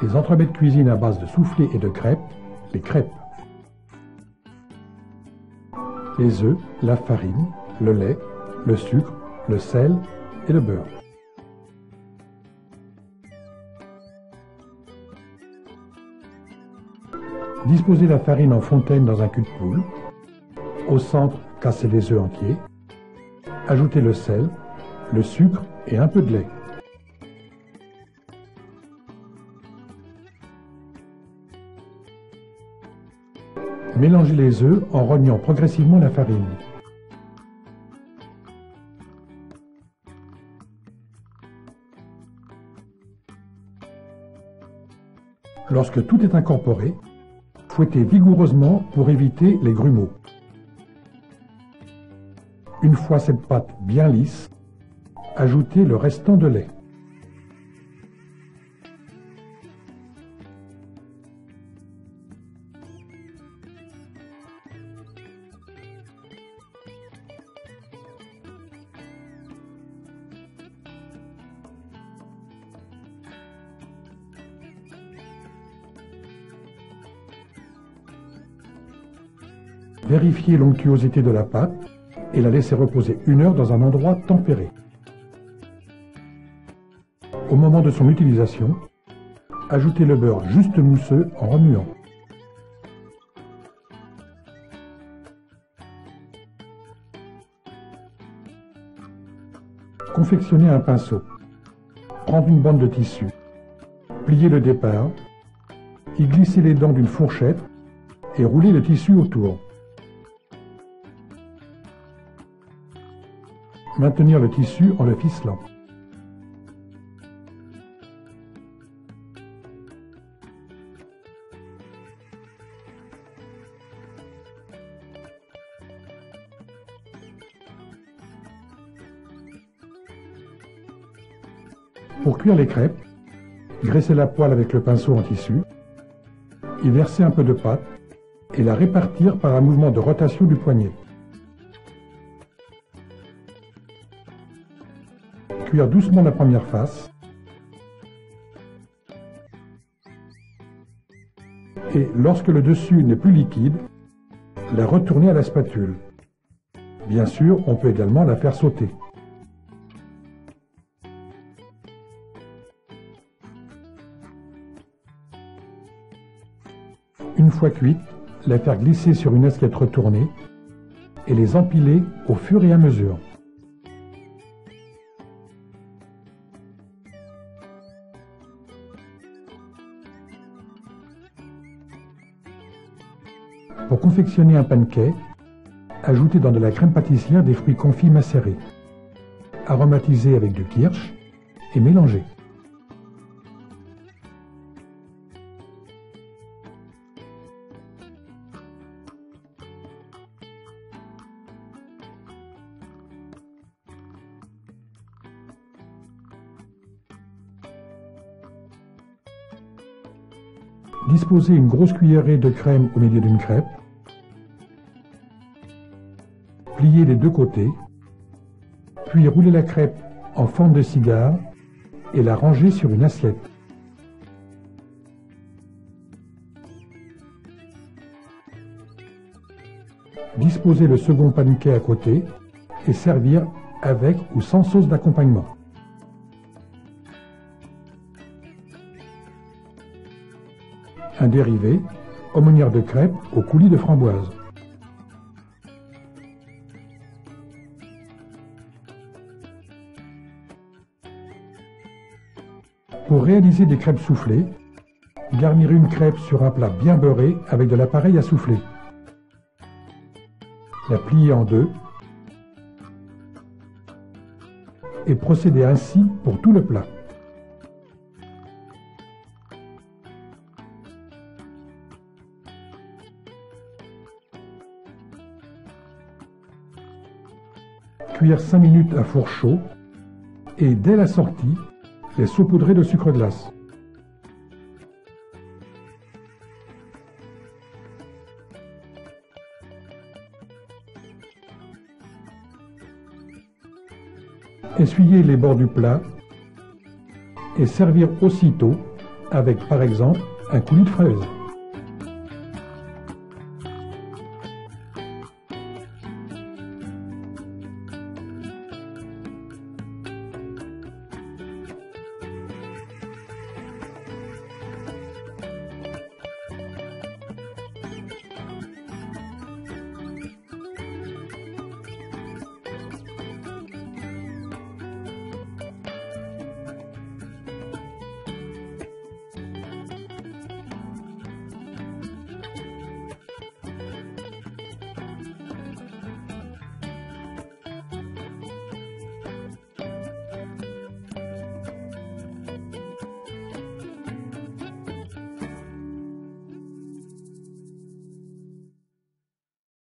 Les entremets de cuisine à base de soufflé et de crêpes, les crêpes. Les œufs, la farine, le lait, le sucre, le sel et le beurre. Disposez la farine en fontaine dans un cul de poule. Au centre, cassez les œufs entiers. Ajoutez le sel, le sucre et un peu de lait. Mélangez les œufs en rognant progressivement la farine. Lorsque tout est incorporé, fouettez vigoureusement pour éviter les grumeaux. Une fois cette pâte bien lisse, ajoutez le restant de lait. Vérifiez l'onctuosité de la pâte et la laissez reposer 1 heure dans un endroit tempéré. Au moment de son utilisation, ajoutez le beurre juste mousseux en remuant. Confectionnez un pinceau. Prendre une bande de tissu. Pliez le départ. Y glisser les dents d'une fourchette et rouler le tissu autour. Maintenir le tissu en le ficelant. Pour cuire les crêpes, graissez la poêle avec le pinceau en tissu, y verser un peu de pâte et la répartir par un mouvement de rotation du poignet. Cuire doucement la première face et lorsque le dessus n'est plus liquide, la retourner à la spatule. Bien sûr, on peut également la faire sauter. Une fois cuite, la faire glisser sur une assiette retournée et les empiler au fur et à mesure. Pour confectionner un pancake, ajoutez dans de la crème pâtissière des fruits confits macérés. Aromatisez avec du kirsch et mélangez. Disposez une grosse cuillerée de crème au milieu d'une crêpe. Pliez les deux côtés, puis roulez la crêpe en forme de cigare et la rangez sur une assiette. Disposez le second pancake à côté et servir avec ou sans sauce d'accompagnement. Un dérivé, aumônière de crêpes au coulis de framboise. Pour réaliser des crêpes soufflées, garnir une crêpe sur un plat bien beurré avec de l'appareil à souffler. La plier en deux et procéder ainsi pour tout le plat. Cuire 5 minutes à four chaud et dès la sortie, les saupoudrer de sucre glace. Essuyer les bords du plat et servir aussitôt avec par exemple un coulis de fraises.